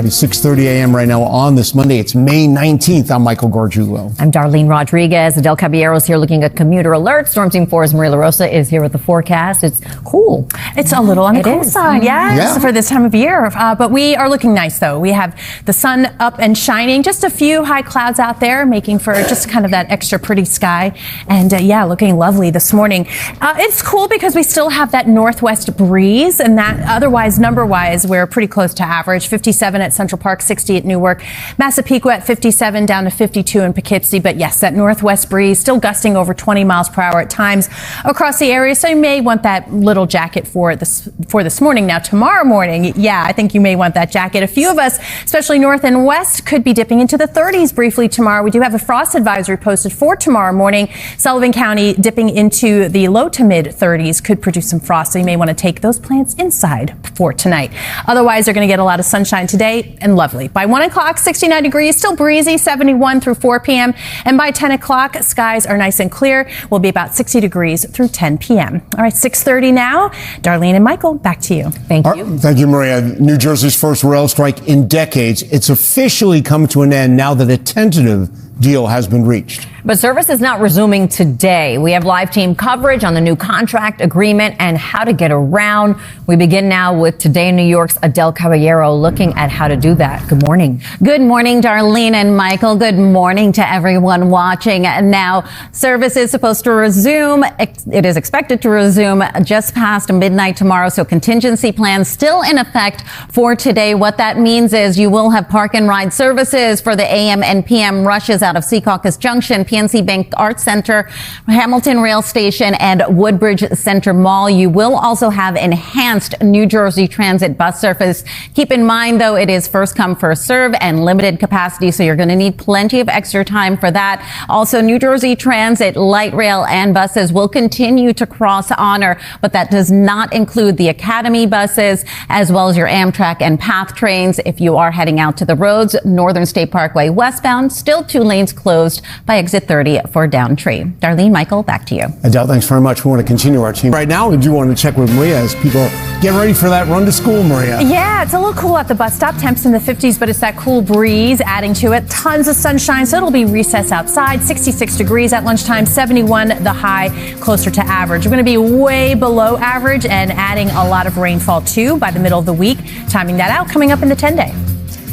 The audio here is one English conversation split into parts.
It's 6:30 a.m. right now on this Monday. It's May 19th. I'm Michael Gargiulo. I'm Darlene Rodriguez. Adelle Caballero is here looking at Commuter Alert. Storm Team 4's LaRosa is here with the forecast. It's cool. It's a little on the cool side, yes, for this time of year. But we are looking nice, though. We have the sun up and shining. Just a few high clouds out there, making for just kind of that extra pretty sky. And looking lovely this morning. It's cool because we still have that northwest breeze, and that otherwise, number-wise, we're pretty close to average. 57 at Central Park, 60 at Newark, Massapequa at 57, down to 52 in Poughkeepsie. But yes, that northwest breeze still gusting over 20 miles per hour at times across the area. So you may want that little jacket for this morning. Now, tomorrow morning, I think you may want that jacket. A few of us, especially north and west, could be dipping into the 30s briefly tomorrow. We do have a frost advisory posted for tomorrow morning. Sullivan County dipping into the low to mid 30s could produce some frost. So you may want to take those plants inside for tonight. Otherwise, they're going to get a lot of sunshine today and lovely. By 1 o'clock, 69 degrees, still breezy, 71 through 4 p.m. And by 10 o'clock, skies are nice and clear. Will be about 60 degrees through 10 p.m. All right, 6:30 now. Darlene and Michael, back to you. Thank you. Thank you, Maria. New Jersey's first rail strike in decades. It's officially come to an end now that a tentative deal has been reached. But service is not resuming today. We have live team coverage on the new contract agreement and how to get around. We begin now with Today in New York's Adelle Caballero looking at how to do that. Good morning. Good morning, Darlene and Michael. Good morning to everyone watching. Now, service is supposed to resume. It is expected to resume just past midnight tomorrow. So contingency plans still in effect for today. What that means is you will have park and ride services for the AM and PM rushes out of Secaucus Junction, PNC Bank Arts Center, Hamilton Rail Station, and Woodbridge Center Mall. You will also have enhanced New Jersey Transit bus service. Keep in mind, though, it is first come, first serve and limited capacity, so you're going to need plenty of extra time for that. Also, New Jersey Transit, light rail, and buses will continue to cross Honor, but that does not include the Academy buses, as well as your Amtrak and PATH trains. If you are heading out to the roads, Northern State Parkway westbound, still 2 lanes closed by exit 30 for Downtree. Darlene, Michael, back to you. Adelle, thanks very much. We want to continue our team. Right now, we do want to check with Maria as people get ready for that run to school, Maria. Yeah, it's a little cool at the bus stop. Temps in the 50s, but it's that cool breeze adding to it. Tons of sunshine, so it'll be recess outside. 66 degrees at lunchtime, 71 the high, closer to average. We're going to be way below average and adding a lot of rainfall, too, by the middle of the week. Timing that out coming up in the 10-day.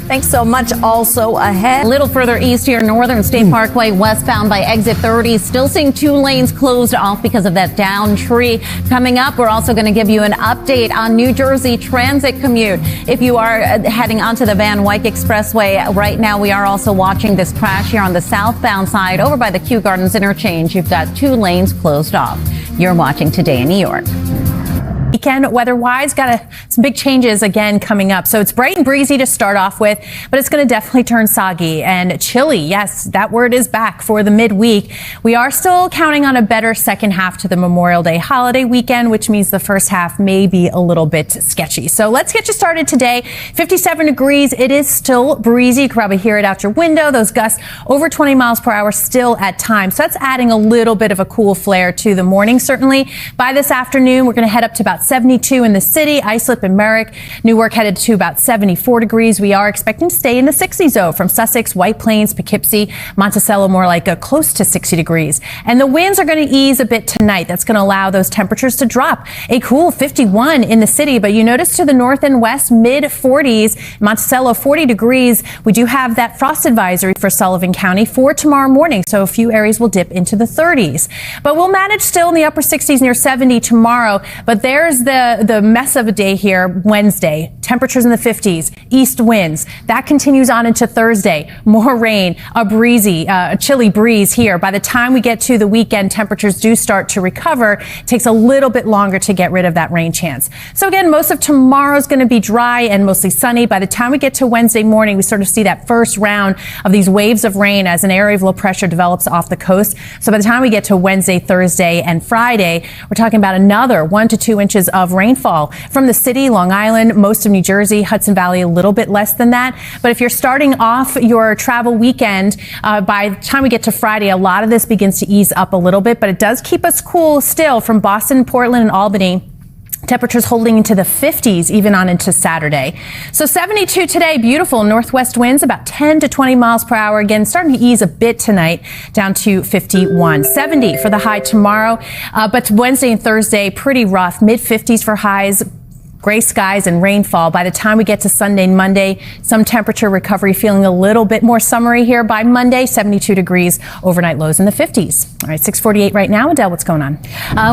Thanks so much. Also ahead, a little further east here, Northern State Parkway westbound by exit 30, still seeing 2 lanes closed off because of that down tree. Coming up, we're also going to give you an update on New Jersey Transit commute. If you are heading onto the Van Wyck Expressway right now, we are also watching this crash here on the southbound side over by the Kew Gardens interchange. You've got 2 lanes closed off. You're watching Today in New York. Weekend weather-wise, got some big changes again coming up. So it's bright and breezy to start off with, but it's going to definitely turn soggy and chilly. Yes, that word is back for the midweek. We are still counting on a better second half to the Memorial Day holiday weekend, which means the first half may be a little bit sketchy. So let's get you started today. 57 degrees. It is still breezy. You can probably hear it out your window. Those gusts over 20 miles per hour still at times. So that's adding a little bit of a cool flair to the morning, certainly. By this afternoon, we're going to head up to about 72 in the city, Islip and Merrick. Newark headed to about 74 degrees. We are expecting to stay in the 60s, though, from Sussex, White Plains, Poughkeepsie, Monticello, more like close to 60 degrees. And the winds are going to ease a bit tonight. That's going to allow those temperatures to drop. A cool 51 in the city, but you notice to the north and west, mid 40s, Monticello 40 degrees. We do have that frost advisory for Sullivan County for tomorrow morning, so a few areas will dip into the 30s. But we'll manage still in the upper 60s near 70 tomorrow. But there's the mess of a day here Wednesday. Temperatures in the 50s, east winds. That continues on into Thursday. More rain, a chilly breeze here. By the time we get to the weekend, temperatures do start to recover. It takes a little bit longer to get rid of that rain chance. So again, most of tomorrow is going to be dry and mostly sunny. By the time we get to Wednesday morning, we sort of see that first round of these waves of rain as an area of low pressure develops off the coast. So by the time we get to Wednesday, Thursday, and Friday, we're talking about another 1 to 2 inches of rainfall from the city, Long Island, most of New Jersey, Hudson Valley, a little bit less than that. But if you're starting off your travel weekend, by the time we get to Friday, a lot of this begins to ease up a little bit, but it does keep us cool still from Boston, Portland, and Albany Temperatures holding into the 50s even on into Saturday. So 72 today, beautiful northwest winds about 10 to 20 miles per hour. Again, starting to ease a bit tonight down to 51. 70 for the high tomorrow. But Wednesday and Thursday, pretty rough. Mid 50s for highs. Gray skies and rainfall. By the time we get to Sunday and Monday, some temperature recovery, feeling a little bit more summery here by Monday, 72 degrees, overnight lows in the 50s. All right, 6:48 right now. Adele, what's going on?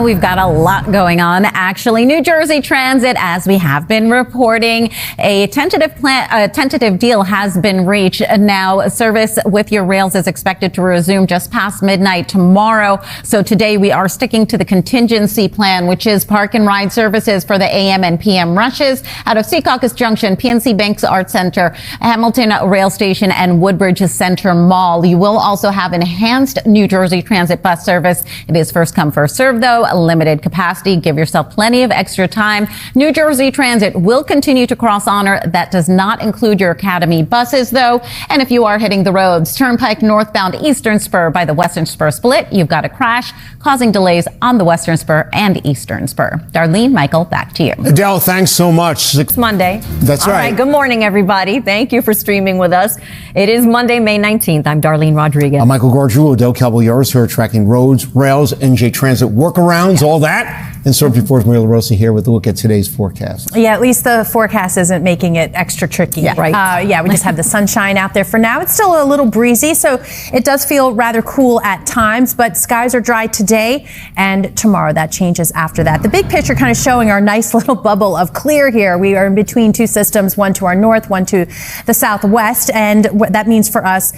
We've got a lot going on. Actually, New Jersey Transit, as we have been reporting, a tentative deal has been reached. Now, service with your rails is expected to resume just past midnight tomorrow. So today we are sticking to the contingency plan, which is park and ride services for the AM and PM rushes out of Secaucus Junction, PNC Bank's Art Center, Hamilton Rail Station, and Woodbridge Center Mall. You will also have enhanced New Jersey Transit bus service. It is first come, first serve, though. A limited capacity. Give yourself plenty of extra time. New Jersey Transit will continue to cross honor. That does not include your Academy buses, though. And if you are hitting the roads, Turnpike northbound Eastern Spur by the Western Spur split, you've got a crash causing delays on the Western Spur and Eastern Spur. Darlene, Michael, back to you. Adele, thanks so much. It's Monday. That's All right. Good morning, everybody. Thank you for streaming with us. It is Monday, May 19th. I'm Darlene Rodriguez. I'm Michael Gargiulo, Adelle Caballero here, tracking roads, rails, NJ Transit workarounds, all that. And so before Maria LaRosa here with a look at today's forecast. Yeah, at least the forecast isn't making it extra tricky. Yeah, right. We just have the sunshine out there for now. It's still a little breezy, so it does feel rather cool at times, but skies are dry today and tomorrow. That changes after that. The big picture kind of showing our nice little bubble of clear here. We are in between two systems, one to our north, one to the southwest, and what that means for us,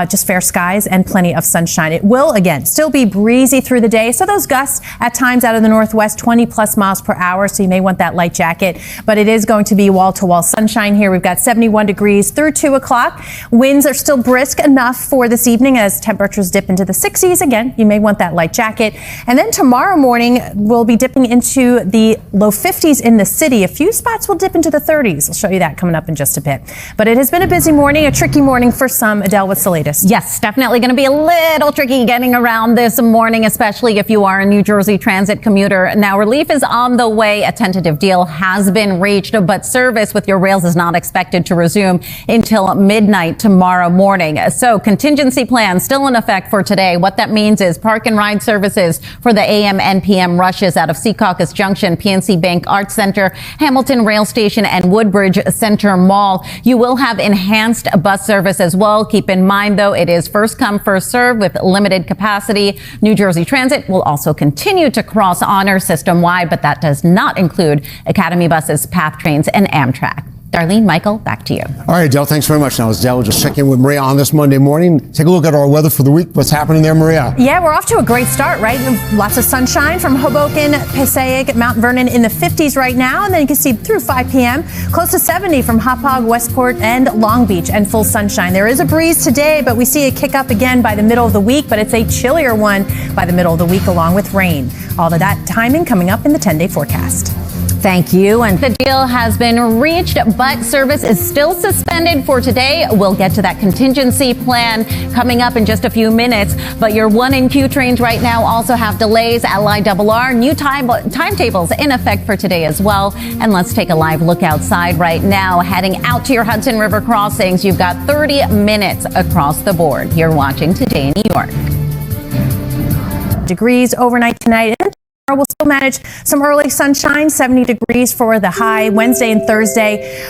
just fair skies and plenty of sunshine. It will, again, still be breezy through the day, so those gusts at times out of the northwest, 20 plus miles per hour, so you may want that light jacket, but it is going to be wall-to-wall sunshine here. We've got 71 degrees through 2 o'clock. Winds are still brisk enough for this evening as temperatures dip into the 60s. Again, you may want that light jacket. And then tomorrow morning, we'll be dipping into the low 50s in the city. A few spots will dip into the 30s. I'll show you that coming up in just a bit. But it has been a busy morning, a tricky morning for some. Adele, what's the latest? Yes, definitely going to be a little tricky getting around this morning, especially if you are a New Jersey Transit commuter. Now, relief is on the way. A tentative deal has been reached, but service with your rails is not expected to resume until midnight tomorrow morning. So contingency plan still in effect for today. What that means is park and ride services for the AM and PM rushes out of Secaucus Junction, PNC Bank Art Center, Hamilton Rail Station, and Woodbridge Center Mall. You will have enhanced bus service as well. Keep in mind, though, it is first come, first serve with limited capacity. New Jersey Transit will also continue to cross honor system-wide, but that does not include Academy buses, PATH trains, and Amtrak. Darlene, Michael, back to you. All right, Adele, thanks very much. Now, Adele, just check in with Maria on this Monday morning. Take a look at our weather for the week. What's happening there, Maria? Yeah, we're off to a great start, right? Lots of sunshine from Hoboken, Passaic, Mount Vernon in the 50s right now. And then you can see through 5 p.m. close to 70 from Hauppauge, Westport, and Long Beach, and full sunshine. There is a breeze today, but we see it kick up again by the middle of the week, but it's a chillier one by the middle of the week along with rain. All of that timing coming up in the 10-day forecast. Thank you. And The deal has been reached, but service is still suspended for today. We'll get to that contingency plan coming up in just a few minutes. But your 1 and Q trains right now also have delays. LIRR, new timetables in effect for today as well. And let's take a live look outside right now. Heading out to your Hudson River crossings, you've got 30 minutes across the board. You're watching Today in New York. Degrees overnight tonight. We'll still manage some early sunshine, 70 degrees for the high Wednesday and Thursday.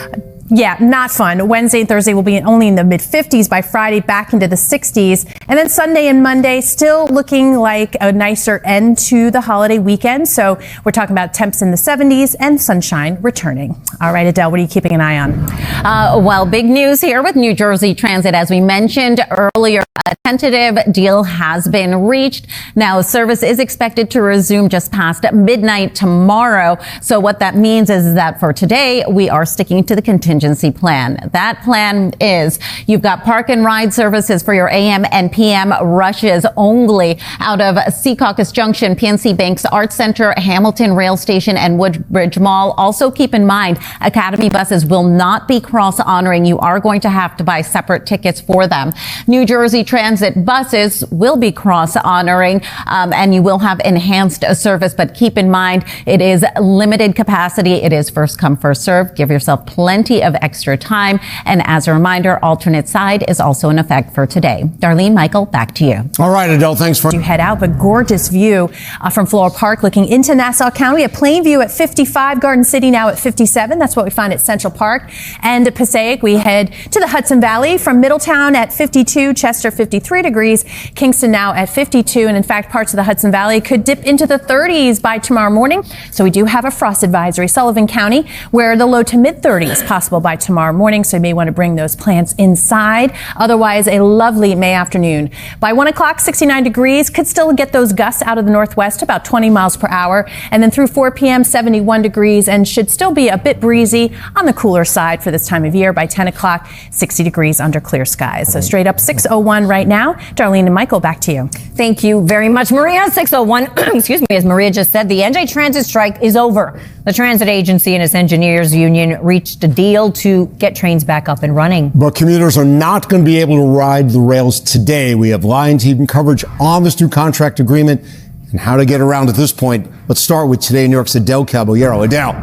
Yeah, not fun. Wednesday and Thursday will be only in the mid-50s. By Friday, back into the 60s. And then Sunday and Monday still looking like a nicer end to the holiday weekend. So we're talking about temps in the 70s and sunshine returning. All right, Adele, what are you keeping an eye on? Well, big news here with New Jersey Transit. As we mentioned earlier, a tentative deal has been reached. Now, service is expected to resume just past midnight tomorrow. So what that means is that for today, we are sticking to the contingency contingency plan. That plan is you've got park and ride services for your AM and PM rushes only out of Secaucus Junction, PNC Bank's Arts Center, Hamilton Rail Station, and Woodbridge Mall. Also keep in mind, Academy buses will not be cross-honoring. You are going to have to buy separate tickets for them. New Jersey Transit buses will be cross-honoring, and you will have enhanced service, but keep in mind, it is limited capacity. It is first come, first serve. Give yourself plenty of extra time. And as a reminder, alternate side is also in effect for today. Darlene, Michael, back to you. All right, Adele, thanks for... You head out, but gorgeous view from Floral Park looking into Nassau County. A plain view at 55, Garden City now at 57. That's what we find at Central Park. And Passaic, we head to the Hudson Valley from Middletown at 52, Chester 53 degrees, Kingston now at 52. And in fact, parts of the Hudson Valley could dip into the 30s by tomorrow morning. So we do have a frost advisory. Sullivan County, where the low to mid 30s possible by tomorrow morning. So you may want to bring those plants inside. Otherwise, a lovely May afternoon. By 1 o'clock, 69 degrees. Could still get those gusts out of the northwest, about 20 miles per hour. And then through 4 p.m., 71 degrees, and should still be a bit breezy on the cooler side for this time of year. By 10 o'clock, 60 degrees under clear skies. So straight up 6:01 right now. Darlene and Michael, back to you. Thank you very much, Maria. 6:01, excuse me, as Maria just said, the NJ Transit strike is over. The transit agency and its engineers union reached a deal to get trains back up and running. But commuters are not going to be able to ride the rails today. We have line team coverage on this new contract agreement and how to get around at this point. Let's start with Today New York's Adelle Caballero. Adele.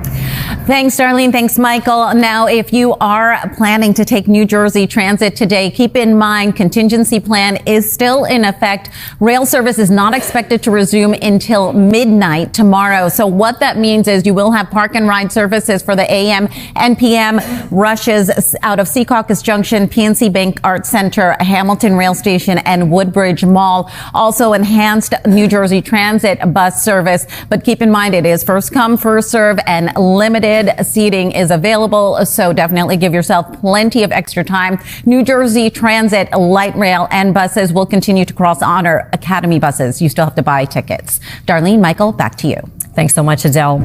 Thanks, Darlene. Thanks, Michael. Now, if you are planning to take New Jersey Transit today, keep in mind contingency plan is still in effect. Rail service is not expected to resume until midnight tomorrow. So what that means is you will have park and ride services for the AM and PM rushes out of Secaucus Junction, PNC Bank Arts Center, Hamilton Rail Station, and Woodbridge Mall. Also enhanced New Jersey Transit bus service. But keep in mind, it is first come, first serve, and limited seating is available. So definitely give yourself plenty of extra time. New Jersey Transit light rail and buses will continue to cross-honor Academy buses. You still have to buy tickets. Darlene, Michael, back to you. Thanks so much, Adele.